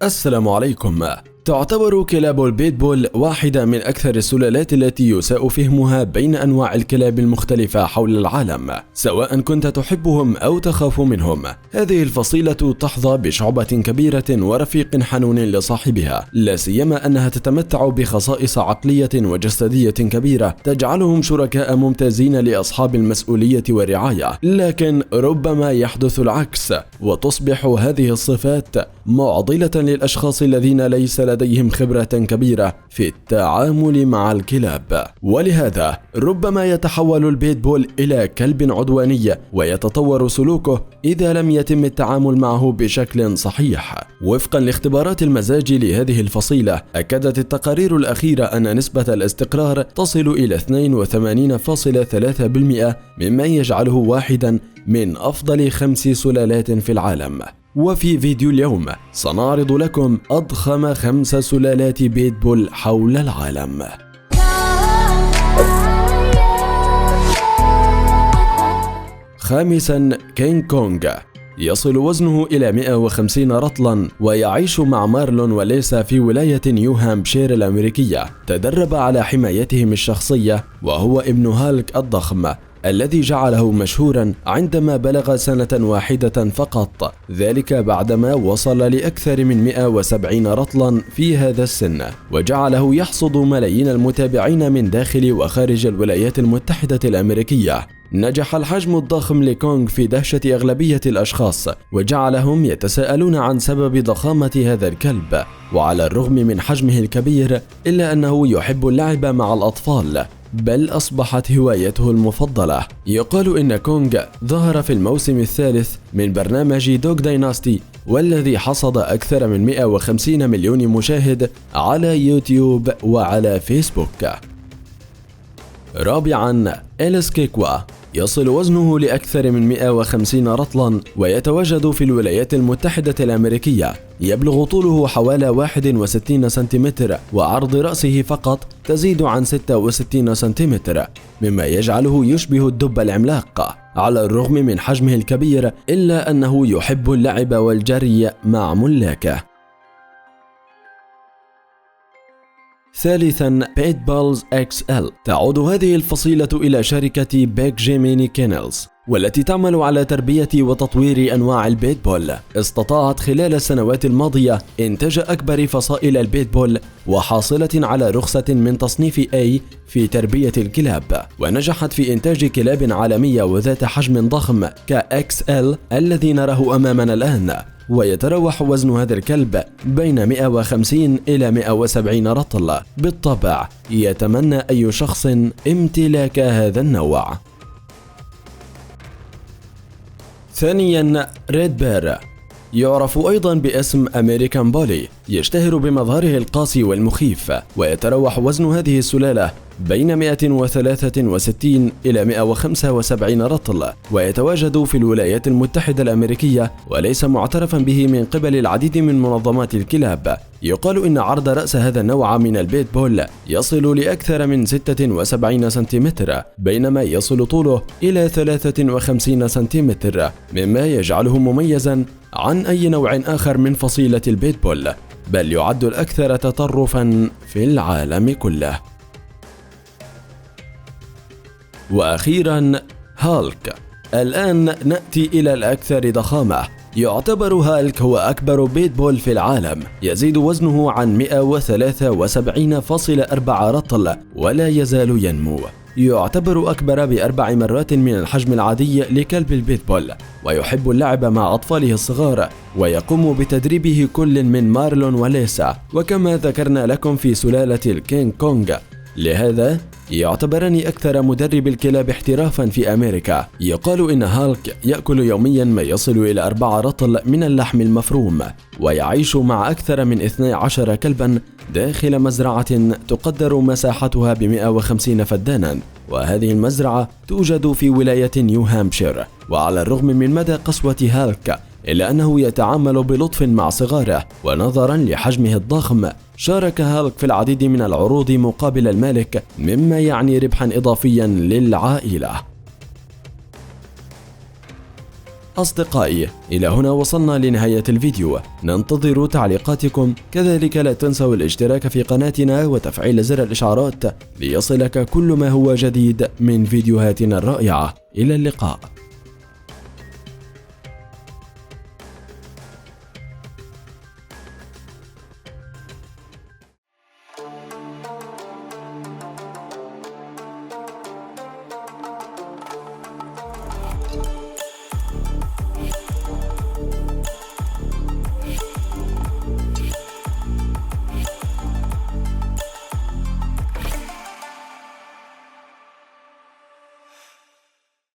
السلام عليكم. تعتبر كلاب البيتبول واحدة من أكثر السلالات التي يساء فهمها بين أنواع الكلاب المختلفة حول العالم، سواء كنت تحبهم أو تخاف منهم. هذه الفصيلة تحظى بشعبة كبيرة ورفيق حنون لصاحبها، لا سيما أنها تتمتع بخصائص عقلية وجسدية كبيرة تجعلهم شركاء ممتازين لأصحاب المسؤولية والرعاية. لكن ربما يحدث العكس، وتصبح هذه الصفات معضلة للأشخاص الذين ليس لديهم خبرة كبيرة في التعامل مع الكلاب، ولهذا ربما يتحول البيتبول إلى كلب عدواني ويتطور سلوكه إذا لم يتم التعامل معه بشكل صحيح. وفقا لاختبارات المزاج لهذه الفصيلة، أكدت التقارير الأخيرة أن نسبة الاستقرار تصل إلى 82.3%، مما يجعله واحدا من أفضل 5 سلالات في العالم. وفي فيديو اليوم سنعرض لكم أضخم 5 سلالات بيتبول حول العالم. خامسا، كينغ كونغ. يصل وزنه إلى 150 رطلا، ويعيش مع مارلون وليسا في ولاية نيو هامبشير الأمريكية. تدرب على حمايتهم الشخصية، وهو ابن هالك الضخم الذي جعله مشهورا عندما بلغ سنة واحدة فقط، ذلك بعدما وصل لأكثر من 170 رطلا في هذا السن، وجعله يحصد ملايين المتابعين من داخل وخارج الولايات المتحدة الأمريكية. نجح الحجم الضخم لكونغ في دهشة أغلبية الأشخاص، وجعلهم يتساءلون عن سبب ضخامة هذا الكلب. وعلى الرغم من حجمه الكبير، إلا أنه يحب اللعب مع الأطفال، بل أصبحت هوايته المفضلة. يقال إن كونغ ظهر في الموسم الثالث من برنامج دوغ دايناستي، والذي حصد أكثر من 150 مليون مشاهد على يوتيوب وعلى فيسبوك. رابعا، إليس كيكوا. يصل وزنه لأكثر من 150 رطلا، ويتواجد في الولايات المتحدة الأمريكية. يبلغ طوله حوالي 61 سنتيمتر، وعرض رأسه فقط تزيد عن 66 سنتيمتر، مما يجعله يشبه الدب العملاق. على الرغم من حجمه الكبير، إلا أنه يحب اللعب والجري مع ملاكه. ثالثا، بيت بولز XL. تعود هذه الفصيلة إلى شركة بيك جيميني كينلز، والتي تعمل على تربية وتطوير أنواع البيتبول. استطاعت خلال السنوات الماضية إنتاج أكبر فصائل البيتبول، وحاصلة على رخصة من تصنيف A في تربية الكلاب، ونجحت في إنتاج كلاب عالمية وذات حجم ضخم كXL الذي نراه أمامنا الآن. ويتراوح وزن هذا الكلب بين 150 إلى 170 رطل. بالطبع يتمنى أي شخص امتلاك هذا النوع. ثانيا، ريد بير. يعرف أيضا باسم أمريكان بولي، يشتهر بمظهره القاسي والمخيف، ويتراوح وزن هذه السلالة بين 163 إلى 175 رطل، ويتواجد في الولايات المتحدة الأمريكية، وليس معترفا به من قبل العديد من منظمات الكلاب. يقال إن عرض رأس هذا النوع من البيتبول يصل لأكثر من 76 سنتيمتر، بينما يصل طوله إلى 53 سنتيمتر، مما يجعله مميزا عن أي نوع آخر من فصيلة البيتبول، بل يعد الأكثر تطرفا في العالم كله. وأخيرا، هالك. الآن نأتي إلى الأكثر ضخامة. يعتبر هالك هو أكبر بيتبول في العالم، يزيد وزنه عن 173.4 رطل، ولا يزال ينمو. يعتبر أكبر ب4 مرات من الحجم العادي لكلب البيتبول، ويحب اللعب مع أطفاله الصغار، ويقوم بتدريبه كل من مارلون وليسا، وكما ذكرنا لكم في سلالة الكينغ كونغ. لهذا يعتبران أكثر مدرب الكلاب احترافا في أمريكا. يقال إن هالك يأكل يوميا ما يصل إلى 4 رطل من اللحم المفروم، ويعيش مع أكثر من 12 كلبا داخل مزرعة تقدر مساحتها ب150 فدانا، وهذه المزرعة توجد في ولاية نيو هامبشير. وعلى الرغم من مدى قسوة هالك، إلا أنه يتعامل بلطف مع صغاره، ونظرا لحجمه الضخم شارك هالك في العديد من العروض مقابل المالك، مما يعني ربحا إضافيا للعائلة. أصدقائي، إلى هنا وصلنا لنهاية الفيديو، ننتظر تعليقاتكم، كذلك لا تنسوا الاشتراك في قناتنا وتفعيل زر الإشعارات ليصلك كل ما هو جديد من فيديوهاتنا الرائعة. إلى اللقاء.